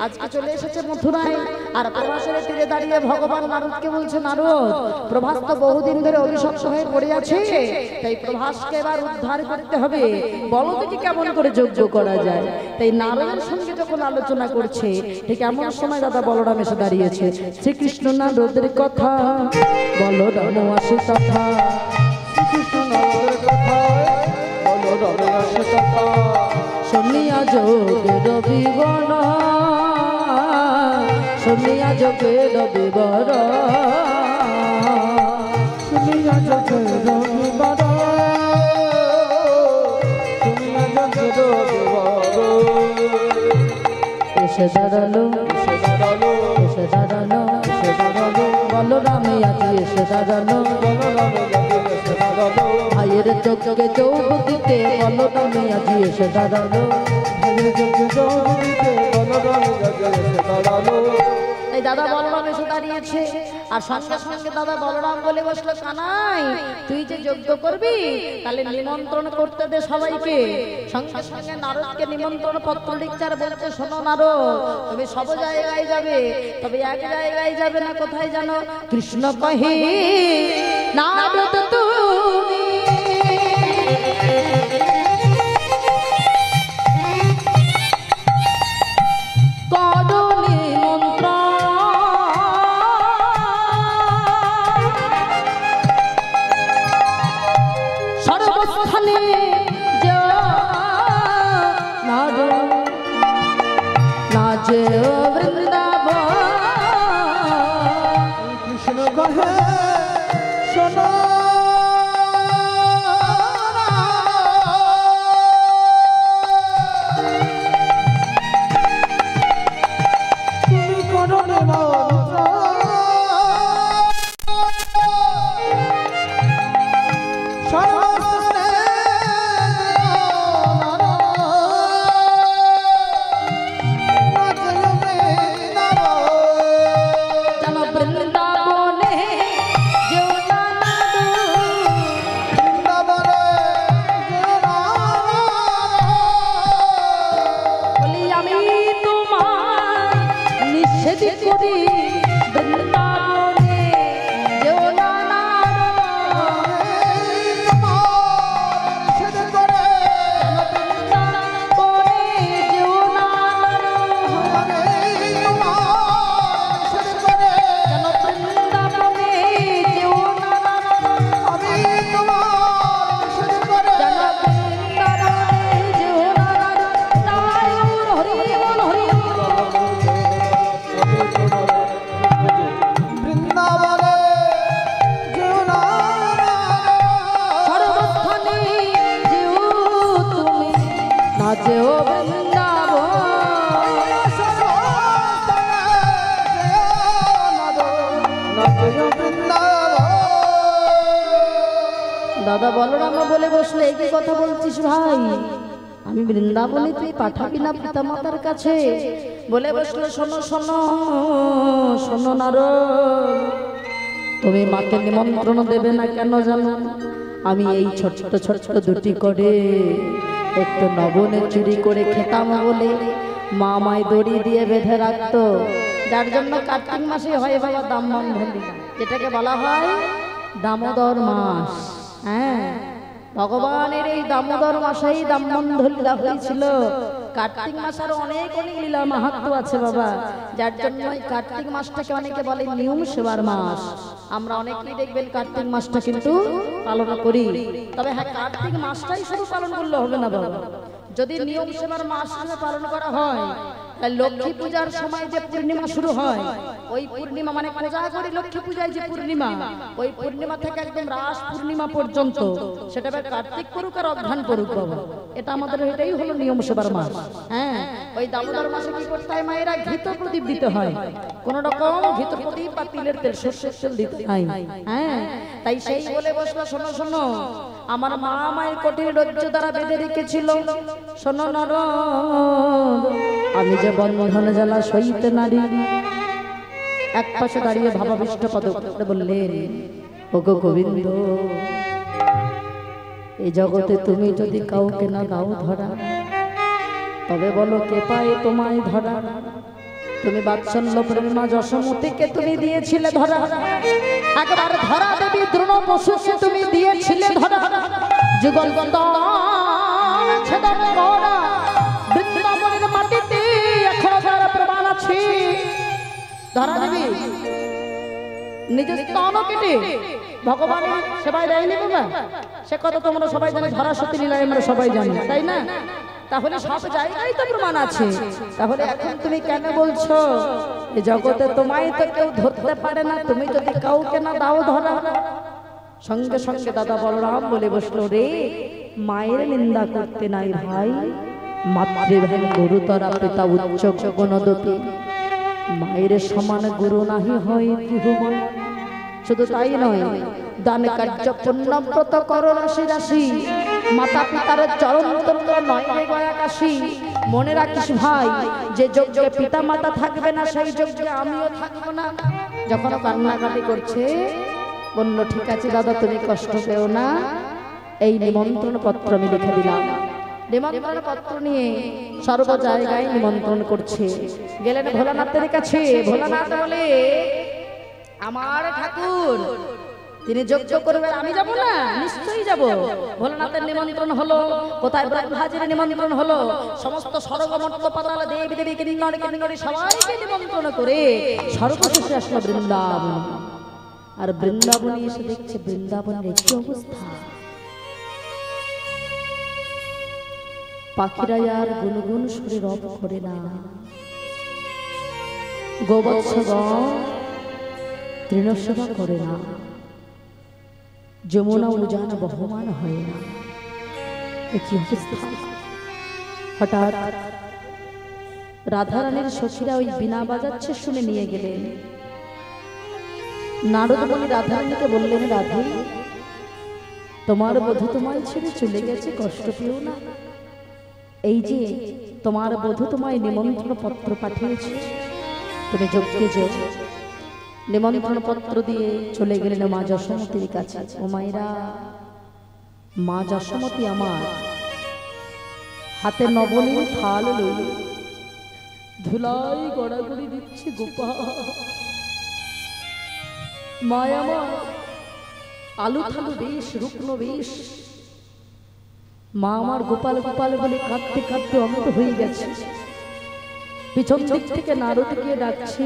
আজকে চলে এসেছে মথুরায়। আর প্রভাসের তীরে দাঁড়িয়ে ভগবান নারদকে বলছে, নারদ, প্রভাস তো বহুদিন ধরে অভিশপ্ত হয়ে পড়ে আছে, তাই প্রভাসকে এবার উদ্ধার করতে হবে, বলো দেখি কেমন করে যোগ্য করা যায়। তাই নারদের সঙ্গে যখন আলোচনা করছে, ঠিক এমন সময় দাদা বলরাম এসে দাঁড়িয়েছে। শ্রীকৃষ্ণ নারদের কথা বলরাম আসে তথা, শ্রীকৃষ্ণ নারদের কথা বলরাম আসে তথা, শুনিয়া যোগের বিবরণ, শুনিয়া যোগের বিবরণ, শুনিয়া যোগের বিবরণ, শুনিয়া যোগের বিবরণ। এসে দাঁড়ালো, এসে দাঁড়ালো, এসে দাঁড়ালো, এসে দাঁড়ালো, বলরামে আজি এসে দাঁড়ালো, বলরামে আজি এসে দাঁড়ালো, ভাইয়ের চোখে চৌক দিতে বলরামে আজি এসে দাঁড়ালো, ভাইয়ের চোখে চৌক দিতে বলরামে আজি এসে দাঁড়ালো। এই দাদা বলরাম এসে দাঁড়িয়েছে, আর সঙ্গে সঙ্গে দাদা বলরাম বলে বসলো, কানাই, তুই যে যজ্ঞ করবি, তাহলে নিমন্ত্রণ করতে দে সবাইকে। সঙ্গে সঙ্গে নারদকে নিমন্ত্রণ পত্র লিখছে, আর বলছে, শোনো নারদ, তুমি সব জায়গায় যাবে, তবে এক জায়গায় যাবে না, কোথায় জানো? কৃষ্ণ কহে নারদ তুমি দাদা বলরাম বলে বসলে, কি কথা বলছিস ভাই, আমি বৃন্দাবনে, তুই পাঠাবি না পিতামাতার কাছে? বলে বসলো, শোনো শোনো শোনো নারদ, তুমি মাকে নিমন্ত্রণ দেবে না কেন জানো? আমি এই ছোট্ট ছোট্ট দুটি করে একটু নবনে চুরি করে খেতাম বলে মা আমায় দড়ি দিয়ে বেঁধে রাখতো, যার জন্য কার্তিক মাসে হয় বাবা দাম বন্ধন দিলাম। যেটাকে বলা হয় দামোদর মাস। হ্যাঁ, ভগবানের এই দামোদর মাসেই দামোদর লীলা হয়েছিল। কার্তিক মাসের অনেক অনেক লীলা মাহাত্ম্য আছে বাবা, যার জন্য কার্তিক মাসটাকে অনেকে বলে নিয়ম সেবার মাস। আমরা অনেকেই দেখবেন কার্তিক মাসটা কিন্তু পালন করি, তবে হ্যাঁ কার্তিক মাসটাই শুধু পালন করলে হবে না বাবা। যদি নিয়ম সেবার মাস পালন করা হয়, লক্ষ্মী পূজার সময় যে পূর্ণিমা শুরু হয়, ওই পূর্ণিমা মানে কোজাগরী লক্ষ্মী পূজায় যে পূর্ণিমা, ওই পূর্ণিমা থেকে একদম রাস পূর্ণিমা পর্যন্ত, সেটা কার্তিক করুক আর অঘ্রাণ করুক বাবা, এটা আমাদের এটাই হলো নিয়ম সেবার মাস। হ্যাঁ, ওই দামোদর মাসে কি করতে হয় মায়েরা, ঘৃত প্রদীপ দিতে হয়, কোন রকম ঘৃত প্রদীপ বা তিলের তেল, সর্ষের তেল দিতে হয়। হ্যাঁ, তাই সেই বলে বসলো, শোনো শোনো, আমার মা মায়ের কঠিন রজ্জু দ্বারা বেঁধে রেখেছিল, শোনো নর আমি যে বন্ধন জ্বালা সইতে নারী। এক পাশে দাঁড়িয়ে ভাবাবিষ্ট পদ বললেন, ওগো গোবিন্দ, এই জগতে তুমি যদি কাউকে না দাও ধরা, তবে বলো কে পায় তোমায় ধরা। তুমি বাৎসল্য প্রেমা যশোমতীকে তুমি দিয়েছিলে ধরা, একবার ধরা দেবী দ্রোণ বসুকে তুমি দিয়েছিলে ধরা, যুগল ছেদন করা বৃন্দাবনের মাটিতে এখনো যারা প্রমাণ আছে। ধরা দেবী নিজের স্তন কেটে ভগবানের সেবায় দেয়নি বাবা, সে কথা তোমরা সবাই জানি, ধরা সতী লীলায় আমরা সবাই জানি, তাই না? তাহলে সব জায়গায় তো প্রমাণ আছে, তাহলে এখন তুমি কেন বলছো এই জগতে তোমায় তো কেউ ধরতে পারে না, তুমি যদি কাউকে না দাও ধরা? সঙ্গে সঙ্গে দাদা বলরাম বলে বসলো, রে মায়ের নিন্দা করতে নাই ভাই, মাতৃভেন গুরুতরা পিতা উচ্চ গণদপি, মায়ের সমান গুরু নাহি হয় ত্রিভুবন। শুধু তাই নয়, দান কার্য পুণ্যব্রত কর রাশি রাশি, মাতা পিতার চরণ তন্ত্র নয় রে গয়াকাশী। মনে রাখিস ভাই, যে যজ্ঞে পিতা মাতা থাকবে না, সেই যজ্ঞে আমিও থাকবো না। যখন কান্নাকাটি করছে, বলল ঠিক আছে দাদা তুমি কষ্ট পেও না, এই নিমন্ত্রণ পত্র আমি লিখে দিলাম। নিমন্ত্রণ পত্র নিয়ে সর্ব জায়গায় নিমন্ত্রণ করছে। গেলেন ভোলানাথের কাছে, ভোলানাথ বলে, আমার ঠাকুর তিনি যজ্ঞ করবেন, আমি যাব না? নিশ্চয়ই যাব। ভোলানাথের নিমন্ত্রণ হলো, কোথায় ব্রহ্মাজির নিমন্ত্রণ হলো, সমস্ত স্বর্গমর্ত পাতাল দেবী দেবী কিন্নর কিন্নরী সবাইকে নিমন্ত্রণ করে সর্বশেষে আসলো বৃন্দাবন। আর বৃন্দাবনে এসে দেখছে বৃন্দাবনের একটি অবস্থা, পাখিরা আর গুনগুন সুরে রব করে না, গোবৎসগণ তৃণসেবা করে না, যমুনা উজান বহমান হয় না। কি অবস্থা! হঠাৎ রাধারানীর সখীরা ওই বীণা বাজাচ্ছে শুনে নিয়ে গেলেন। নারদ মুনি রাধারানীকে বললেন, রাধে তোমার বধূ তোমায় ছেড়ে চলে গেছে, কষ্ট পেও না। এই যে তোমার বধূ তোমায় নিমন্ত্রণ পত্র পাঠিয়েছে, তুমি যজ্ঞে যাও। নিমন্ত্রণ পত্র দিয়ে চলে গেলেন মা যশোমতীর কাছে। ও মায়েরা, মা যশোমতী আমার হাতে নবনীর থাল লইল, ধুলাই গড়াগড়ি দিচ্ছে গোপাল। মায়া আমার আলু থালু বেশ, রুগ্ন বেশ, মা আমার গোপাল গোপাল বলে কাঁদতে কাঁদতে অমৃত হয়ে গেছে। পিছন দিক থেকে নারদ গিয়ে ডাকছে,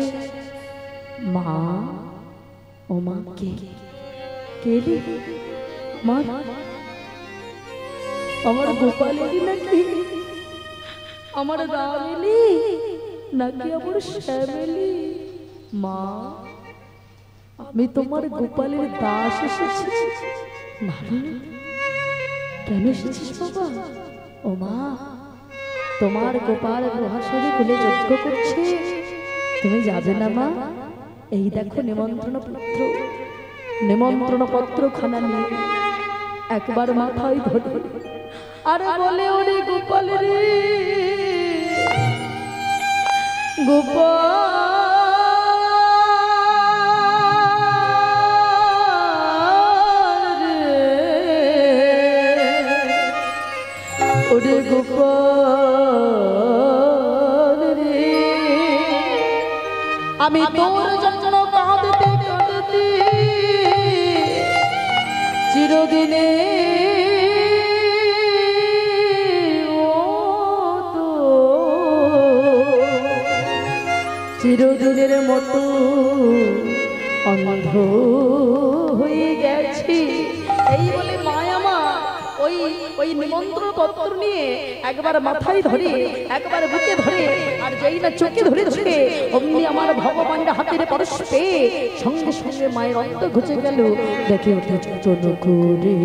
মা ও মা, কে কে মা? আমার গোপালেরই নাকি, আমার দামিনী নাকি আমার শ্যামেলি? মা আমি তোমার গোপালের দাস এসেছি। কেন এসেছিস বাবা? ও মা, তোমার গোপাল গ্রহাশয়ী খুলে যজ্ঞ করছে, তুমি যাবে না মা? এই দেখো নিমন্ত্রণ পত্র। নিমন্ত্রণ পত্র খানা নিয়ে একবার মাথায় ধরে আর বলে, ওরে গোপাল রে গোপাল, ওরে গোপাল রে, আমি তোর জন্য কাঁদতে কাঁদতে চিরদিনের মতো অন্ধ হয়ে গেছি। এই বলে মায় আমার ওই নিমন্ত্রণ পত্র নিয়ে একবার মাথায় ধরে একবার বুকে ধরে আর যেই না চোখে ধরেছে অমনি আমার ভগবানের হাতের পরশ পেয়ে সঙ্গে সঙ্গে মায়ের অন্ত ঘুচে গেল। দেখে ওঠে যতন করে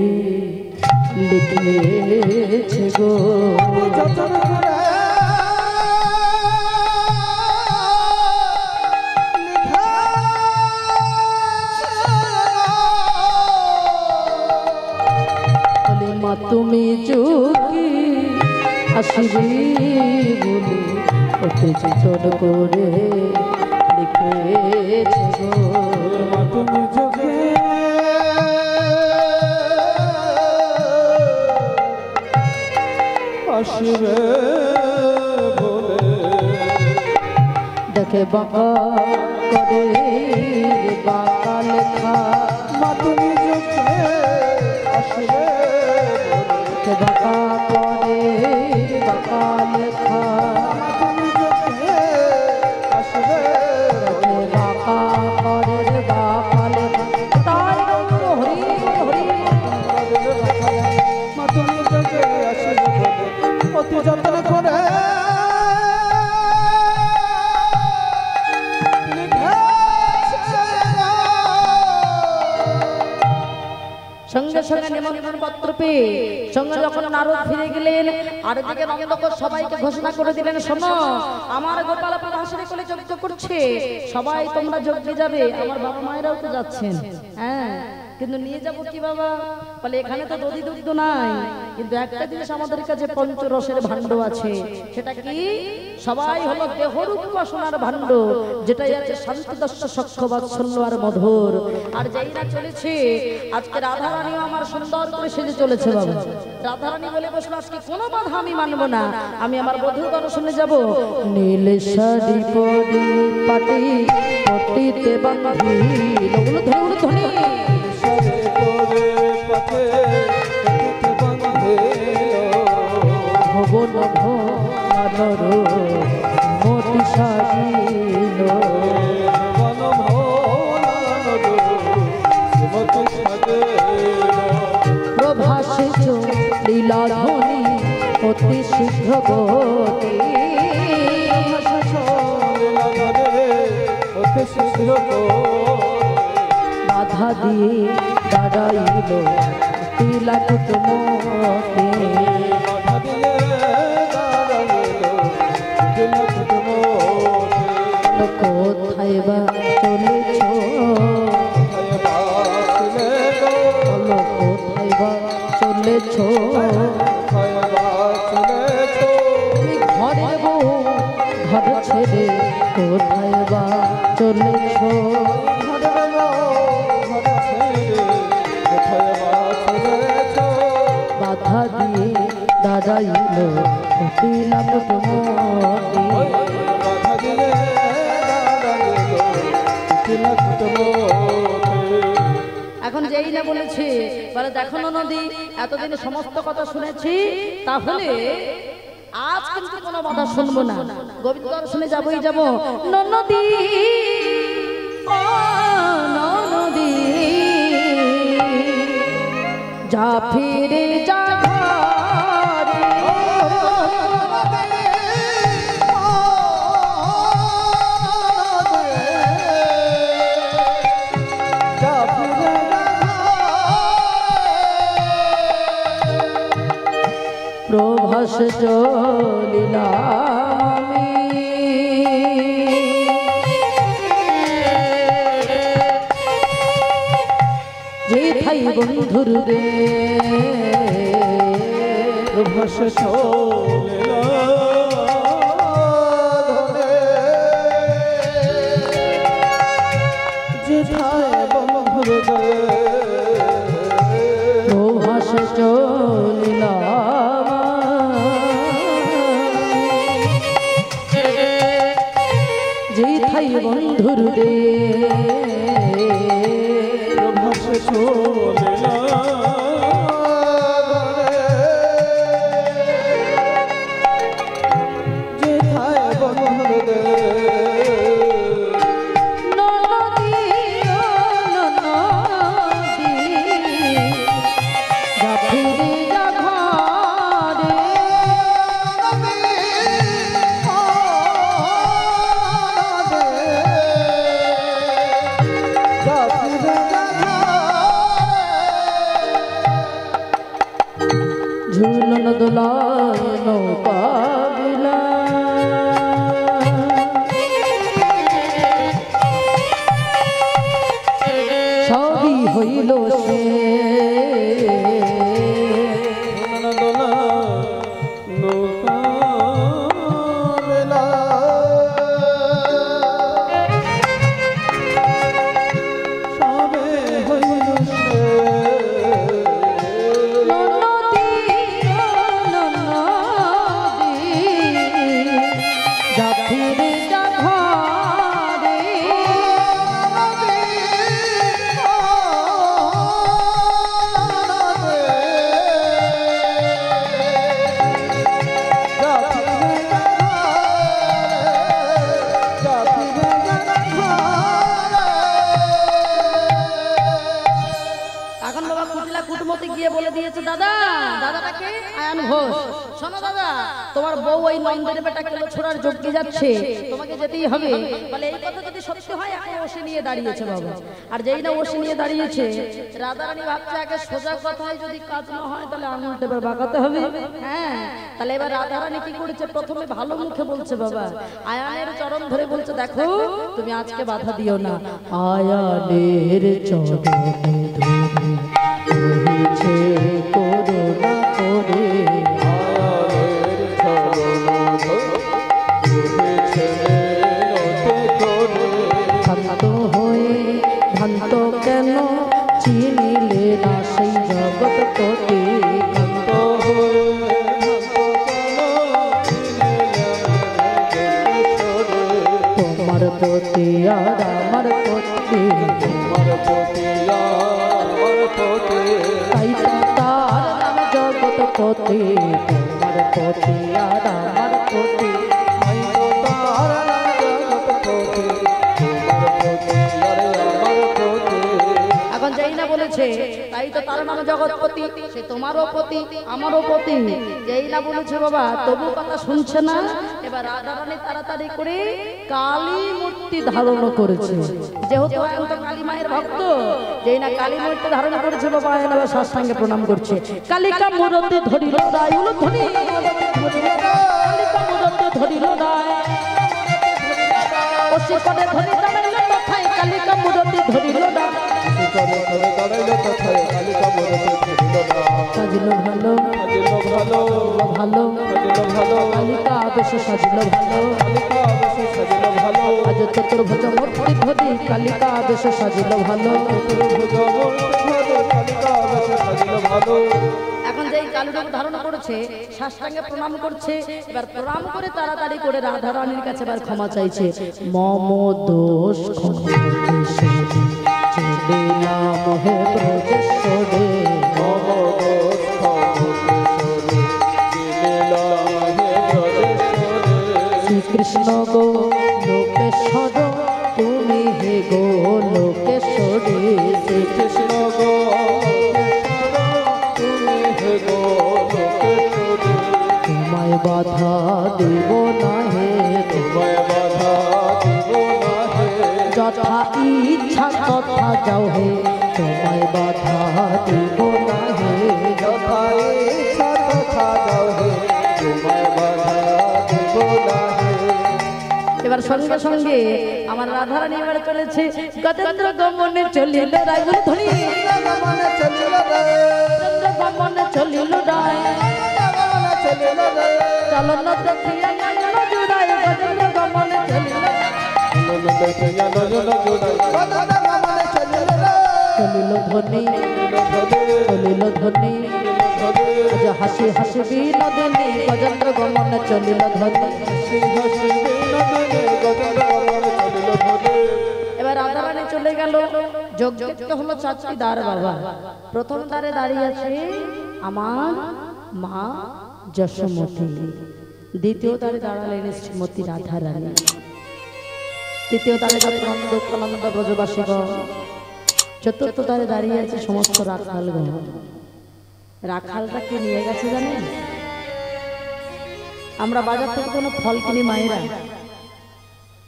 লিখেছে গো যতন করে তুমি চোখে আসিবে বলে ওতে যতন করে লিখেছে গো তুমি চোখে আসিবে বলে দেখে বাঁকা করে বাঁকা লেখা মা তুমি চোখে আসিবে বাঁকা করে বাঁকা লেখা তুমি চোখে আসবে বাঁকা করে বাঁকা লেখা তাই হরি হরি মা তুমি চোখে আসবে অতি যত্ন করে সঙ্গে সঙ্গে নিমন্ত্রণ পত্র পেয়ে সঙ্গে যখন নারদ ফিরে গেলেন আর দিকে নন্দকর সবাইকে ঘোষণা করে দিলেন, শোনো আমার গোপাল হাসিরে কোলে যজ্ঞ করছে, সবাই তোমরা যজ্ঞে যাবে। আমার বাবা মায়েরাও তো যাচ্ছেন, হ্যাঁ কিন্তু নিয়ে যাব কি বাবা? বলে এখানে তো দধি দুগ্ধ নাই, কিন্তু একটা জিনিস আমাদের কাছে পঞ্চরসের ভাণ্ড আছে। সেটা কি? সবাই হলো দেহরূপ বাসনার ভাণ্ড, যেটাই আছে শান্তি দর্শ সক্ষ বাৎসল্য আর মধুর। আর যেই না চলেছে আজকে রাধারানীও আমার সুন্দর করে সেজে চলেছে বাবা। রাধারানী বলে বসলো আজকে কোনো বাধা আমি মানবো না, আমি আমার বধূ দর্শনে যাব। নীল শাড়ি পরি পাটি পটিতে বাঁধি ওগুলো ধরে ধরে ভবন ভনর মতি সাজিল প্রভাসে লীলা ধ্বনি অতি শীঘ্র গতি বাধা দিয়ে দাঁড়াইল তিলক মতে কোথায় বা চলেছ কোথায় বা চলেছ তুমি ঘরে বউ ঘর ছেড়ে কোথায় বা চলেছ বাধা দিয়ে দাঁড়াইল তিলক মতে এখন যেই না বলেছে বলে দেখো নদী এতদিন সমস্ত কথা শুনেছি, তাহলে আজ কিন্তু কোনো কথা শুনবো না, গোবিন্দ দর্শনে যাবই যাব। নদী ও নদী যা ফিরে যা প্রভাস চলিলাম যে থাই বন্ধুর রে প্রভাস যে থাই বন্ধুর রে প্রভাস চলিলাম যে থাই বন্ধুর রে প্রভাস যে থাই বন্ধুর রে হইল সে তোমার বউ ওই নন্দের বেটা কেলো ছোড়ার যোগ্যে যাচ্ছে, তোমাকে যেতেই হবে। বলে এই কথা যদি সত্যি হয় এখন ওসে নিয়ে দাঁড়িয়েছে বাবা। আর যেই না ওসে নিয়ে দাঁড়িয়েছে রাধারানী ভাবছে আগে সোজা কথায় যদি কাজ না হয় তাহলে আঙুলটা এবার বাঁকাতে হবে। হ্যাঁ, তাহলে এবার রাধারানী কি করেছে, প্রথমে ভালো মুখে বলছে বাবা, আয়ানের চরণ ধরে বলছে দেখো তুমি আজকে বাধা দিও না। আয়ানের চরণে ধরেছে করুণা করে, শান্ত হয়ে ভ্রান্ত কেন চিনিলে না সেই জগৎপতি, শান্ত হয়ে তোমার প্রতি আর আমার প্রতি, তোমার প্রতি আর আমার প্রতি, তাই তার নাম জগৎপতি, তোমার প্রতি আর আমার প্রতি, তাই তো তার নাম জগৎপতি, সে তোমারও পতি আমারও পতি। যেই না বলেছে বাবা তবু কথা শুনছে না। এবার রাধারানী তাড়াতাড়ি করে কালী মূর্তি ধারণ করেছে, যেহেতু এখন তো কালী মায়ের ভক্ত। যেই না কালী মূর্তি ধারণ করেছে বাবা এবার সাষ্টাঙ্গে প্রণাম করছে। কালিকা মূর্তি ধরিল রায় উলধ্বনি, কালিকা মূর্তি ধরিল রায় অসি করে ধরি দাঁড়াইল তথায়, কালিকা মূর্তি ধরিল রায় সাজিল ভালো ভালো ভালো ভালো, কালিকা বেশে সাজিল ভালো, আজ চতুর্ভুজ মূর্তি ধরি কালিকা বেশে সাজিল ভালো। এখন যেই কালুরূপ ধারণ করেছে সাষ্টাঙ্গে প্রণাম করছে। এবার প্রণাম করে তাড়াতাড়ি করে রাধারানীর কাছে এবার ক্ষমা চাইছে। মম দোষ চলিলাম হে ব্রজেশ্বরে, মম শ্রীকৃষ্ণ গো লোকেশ্বর তুমি হে গো লোকেশ্বরে, শ্রীকৃষ্ণ গো তুমি হে গো লোকেশ্বরে, তোমায় বাধা দেব না হে, তোমায় বাধা দেব না হে, যথা ইচ্ছা তথা যাও হে, তোমায় বাধা দেব না হে, যথা ইচ্ছা তথা যাও হে, তোমায় বাধা দেব না হে। এবার সঙ্গে সঙ্গে আমার রাধারানী এবার চলেছে গজেন্দ্র গমনে চলিল রায় ধরি, গমনে চলিল রায়, গমনে চলিল রায়, চলন দেখিয়া নয়ন জুড়ায়, গজেন্দ্র গমনে চলিল চলিল ধ্বনি, চলিল ধ্বনি, আজ হাসি হাসি বিনোদিনী, গজেন্দ্র গমনে চলিল ধ্বনি। এবার রাধারানী চলে গেল। যজ্ঞ হলো 4টি দ্বার বাবা। প্রথম দ্বারে দাঁড়িয়ে আছে আমার মা যশোমতী, দ্বিতীয় দ্বারে দাঁড়ালেন শ্রীমতী রাধারানী, তৃতীয় দ্বারে নন্দ ব্রজবাসীগণ, চতুর্থ দ্বারে দাঁড়িয়ে আছে সমস্ত রাখালগণ। রাখালটাকে নিয়ে গেছে জানেন, আমরা বাজার থেকে কোনো ফল কিনি মায়েরা,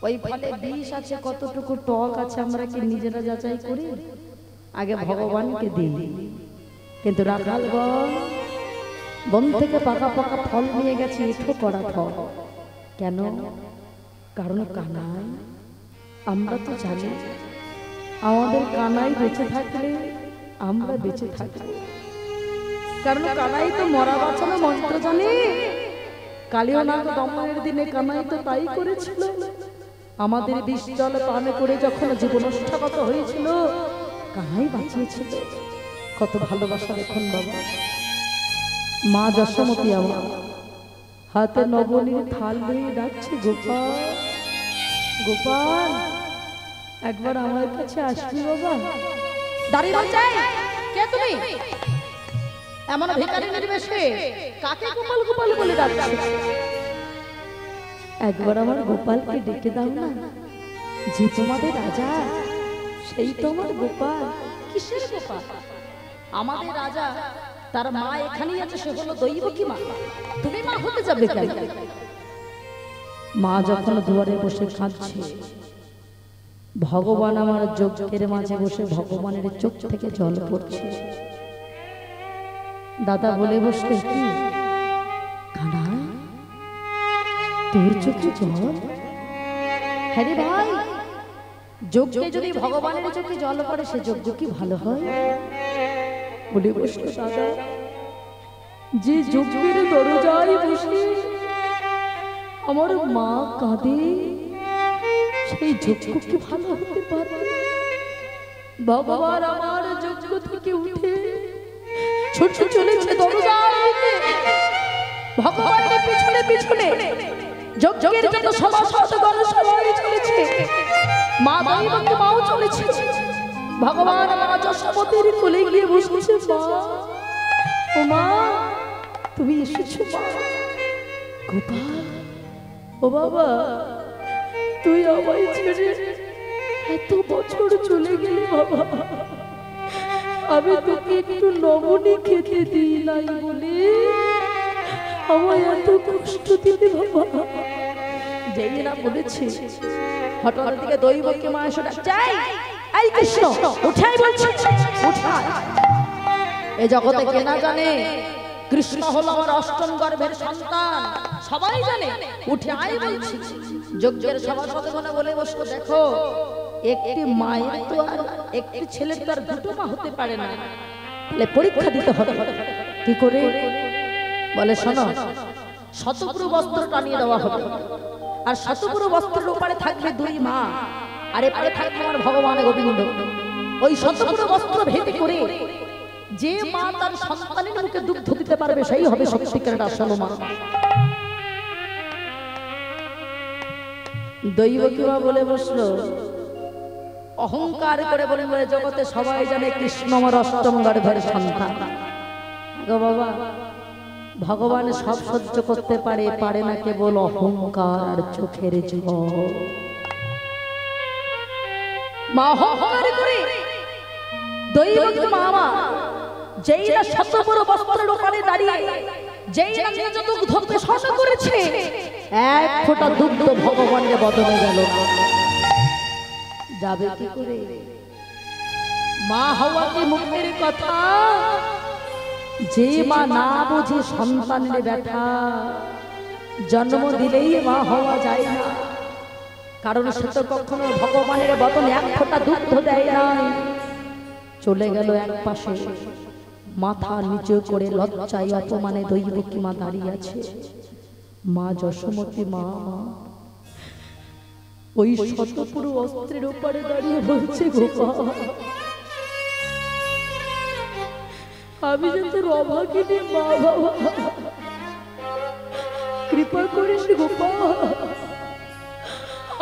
ওই ফলে বিষ আছে কতটুকু টক আছে আমরা কি নিজেরা যাচাই করি? আগে ভগবানকে দিই। কিন্তু রাখালগণ বন থেকে পাকা পাকা ফল নিয়ে গেছে, এঠো করা ফল। কেন? কারণ কানাই, আমরা তো জানি আমাদের কানাই বেঁচে থাকলে আমরা বেঁচে থাকবো। কারণ কানাই তো মরা বাঁচানো মন্ত্র জানে। কালিয়ানাগ দমনের দিনে কানাই তো তাই করেছিল। আমাদের বিষ জল পান করে যখন জীবনষ্টাগত হয়েছিল, কানাই বাঁচিয়েছিল। কত ভালোবাসা দেখুন বাবা। মা যশোমতী আমার হাতে নবনীর থাল নিয়ে ডাকছে, গোপাল গোপাল একবার আমার কাছে আসবি বাবা। দাঁড়িয়ে চাই কে তুমি? এমন ভিখারি নির্বেশে কাকে গোপাল গোপাল বলে ডাকছে? একবার আমার গোপালকে ডেকে দাও না, যে তোমাদের রাজা সেই তো আমার গোপাল। কিসের গোপাল? আমাদের রাজা, তার মা এখানেই আছে, সে হলো দৈবকী মা। তুমি মা হতে যাবে কেন? মা যখন দুয়ারে বসে কাঁদছে, ভগবান আমার যজ্ঞের মাঝে বসে ভগবানের চোখ থেকে জল পড়ছে। দাদা বলে বসলে, কি কানা তোর চোখে জল? হ্যাঁ রে ভাই, যজ্ঞে যদি ভগবানের চোখে জল পড়ে সে যজ্ঞ কি ভালো হয়? বলে বসলো দাদা, যে যজ্ঞের দরজায় বসে আমার মা কাঁদে, সেই যজ্ঞ কি ভালো হতে পারে? ভগবান আমার যজ্ঞ থেকে উঠে ছুটে চলেছে দরজায়। ভগবানের পিছনে পিছনে যজ্ঞের জন্য সভাসদগণ সবাই চলেছে, মা দৈবকী মাও চলেছে। ভগবান আমার যশোমতীর কোলে গিয়ে বসেছে। মা, ও মা, তুমি এসেছো মা। গোপাল, ও বাবা, তুই আমায় ছেড়ে এত বছর চলে গেলি বাবা। আমি তোকে একটু লবণী খেতে দিই নাই বলে আমায় এত কষ্ট দিলি বাবা। যেই না বলেছি, হঠাৎ দিকে দৈবকী মা এসে চাই, এই কৃষ্ণ উঠাই বলছি, উঠাই। এই জগতে কে না জানে কৃষ্ণ হলো আমার অষ্টম গর্ভের সন্তান? সবাই জানে। উঠে আয় বলছি। যজ্ঞের সভাসদগণ বলে বসলো, দেখো একটি মায়ের তো আর একটি ছেলের তো আর দুটো মা হতে পারে না, তাহলে পরীক্ষা দিতে হবে। কি করে? বলে শোনো, শতপুরু বস্ত্র টানিয়ে দেওয়া হবে, আর শতপুরু বস্ত্রের উপরে থাকবে দুই মা, আর এপারে থাকবে আমার ভগবান গোবিন্দ। ওই শতপুরু বস্ত্র ভেদ করে যে মা তার সন্তানের মুখে দুগ্ধ দিতে পারবে সেই হবে সত্যিকারের আসল মা। দৈবকী মা বলে বসলো, অহংকার করে বলে বলে জগতে সবাই জানে কৃষ্ণ আমার অষ্টম গর্ভের সন্তান। গো বাবা, ভগবান সব সহ্য করতে পারে, পারে না কেবল অহংকার আর চোখের জল। মা অহংকার করে দৈবকী মা যেই না শতপুরু বস্ত্রের উপরে দাঁড়িয়ে যেই না নিজ দুগ্ধ প্রসন্ন করেছে, এক ফোঁটা দুগ্ধ ভগবানের বদনে গেল। যাবে কি করে? মা হওয়া কি মুখের কথা? যে মা না বুঝে সন্তানের ব্যথা, জন্ম দিলেই মা হওয়া যায় না। কারণ সে তো কখনো ভগবানের বদনে এক ফোঁটা দুগ্ধ দেয় নাই। চলে গেল এক পাশে, মাথা নিচু করে লজ্জায় অপমানে দৈবকী মা দাঁড়িয়ে আছে। মা যশোমতী মা ওই শতপুরু অস্ত্রের উপরে দাঁড়িয়ে বলছে, গোপাল আমি যে তোর অভাগিনী মা বাবা, কৃপা করিস গোপাল,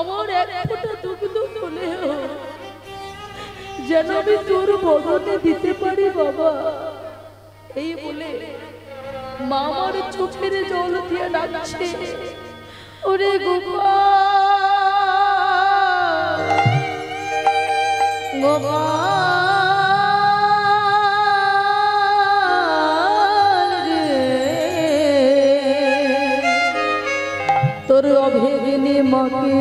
আমার এক ফোঁটা দুগ্ধ হলেও যেন আমি তোর বদনে দিতে পারি বাবা। এই বলে মা আমার চোখের জল দিয়ে ডাকছে, ওরে গোপাল গোপাল রে, তোর অভাগিনী মাকে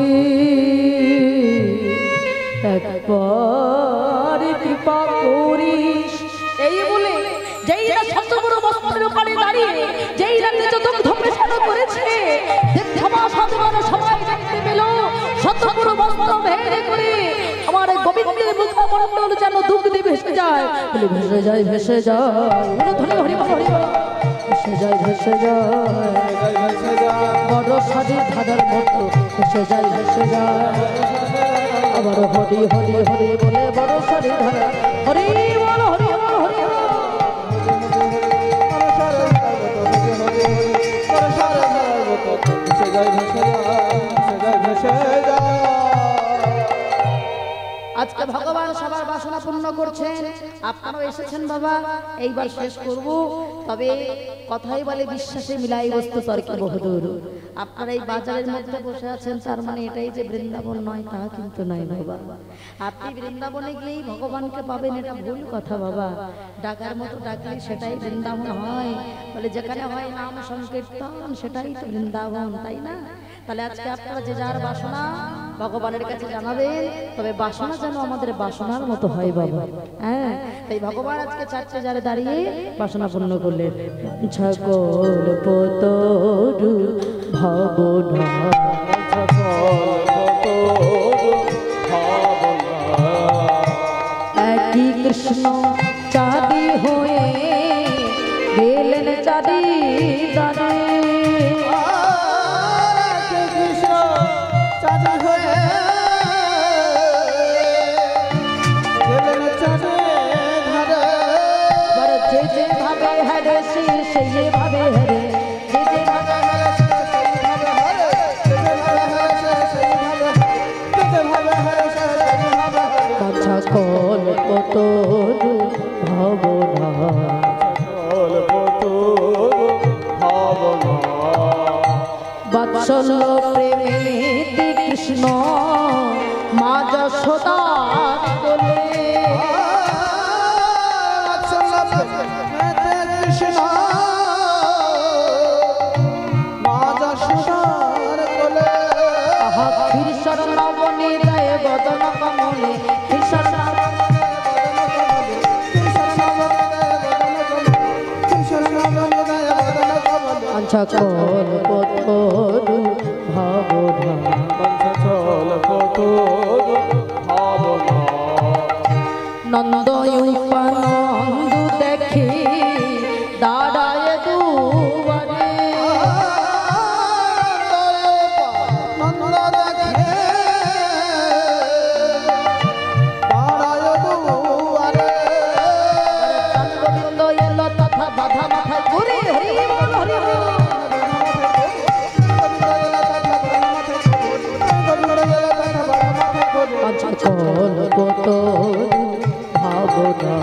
একবার কৃপা করিস। এই বলে যেই না শতপুরু বস্ত্রের উপরে দাঁড়িয়ে যেই না নিজ দুগ্ধ প্রসন্ন করেছে, সবাই দেখতে পেল শতপুরু বস্ত্র ভেদ করে আমার গোবিন্দ গোবিন্দের মুখমণ্ডল যেন দুধ দিয়ে ভেসে যায়, বলে ভেসে যায় ভেসে যায়, ধরে হরি হরি ভেসে যায় ভেসে যায়, বড় সাদির ধারার মতো ভেসে যায় ভেসে যায়, আবার হরি হরি হরি বলে বড় সাদির ধারা হরি বল হরি হরি আজকে ভগবান সবার বাসনা পূর্ণ করছেন। আপনারাও এসেছেন বাবা, এইবার শেষ করব। তবে কথাই বলে বিশ্বাসে মিলাই বস্তু তর্কে বহুদূর। আপনারা এই বাজারের মধ্যে বসে আছেন, তার মানে এটাই যে বৃন্দাবন নয় তা কিন্তু নয় বাবা। আপনি বৃন্দাবনে গিয়েই ভগবানকে পাবেন, এটা ভুল কথা বাবা। ডাকার মতো ডাকলে সেটাই বৃন্দাবন হয়, বলে যেখানে হয় নাম সংকীর্তন সেটাই তো বৃন্দাবন, তাই না? তাহলে আজকে আপনারা যে যার বাসনা ভগবানের কাছে জানাবেন, তবে বাসনা যেন আমাদের বাসনার মতো হয় বাবা। হ্যাঁ, তাই ভগবান আজকে চারটে জারে দাঁড়িয়ে বাসনা পূর্ণ করলেন। সকল পতরু ভাবনা একই কৃষ্ণ চাঁদি হয়ে গেলেন চাঁদি দাঁড়ে, সকল পতরু ভাবনা বাৎসল্য প্রেমে কৃষ্ণ মা যশোদা বলে, কৃষ্ণ মা যশোদার বলে, আহা ক্ষীরসর নবনী দেয় বদন কমলে, সকল পতরু ভাবনা নন্দয়ুপানন্দু দেখি দাঁড়ায় দুয়ারে, গোবিন্দ এলো তথা বাধা মাথায় ঘুরে হরি হরি হরি সকল পতরু ভাবনা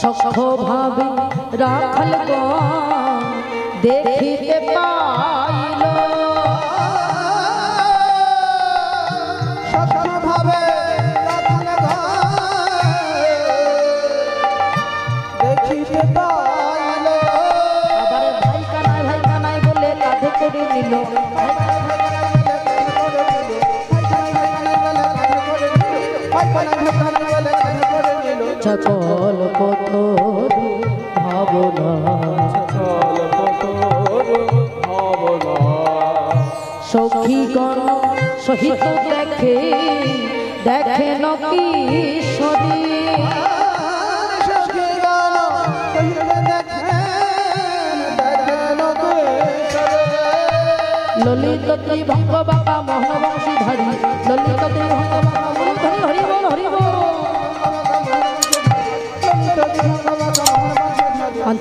সখ ভাবে রাখল দেখিতে পাইল, সখ ভাবে দেখিতে পাইল, আবার ভাই কানাই বলে কাঁধে করে নিল, সকল পতরু ভাবনা সখীগণ সহিত দেখে দেখেন কিশোরী, ললিত ত্রিভঙ্গ বাবা মোহন বংশীধারী, ললিত ত্রিভঙ্গ বাবা হরি বল হরি বল,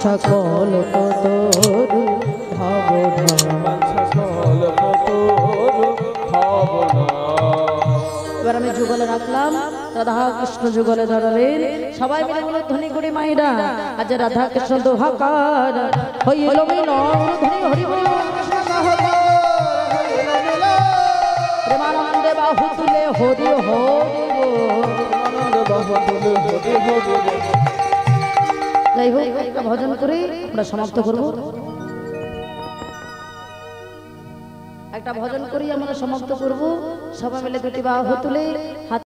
সকল পতরু ভাবনা। এবার আমি যুগলে রাখলাম, রাধা কৃষ্ণ যুগলে ধরলেন, সবাই মিলে বলে ধ্বনি করে মাইরা আজ রাধা কৃষ্ণ দোহাকার হইল মিলন, ধ্বনি হরি বল, প্রেমানন্দে বাহু তুলে হরি হরি। যাই হোক, একটা ভজন করে আমরা সমাপ্ত করব, একটা ভজন করি আমরা সমাপ্ত করব। সবাই মিলে দুটি বাহু তুলে হাত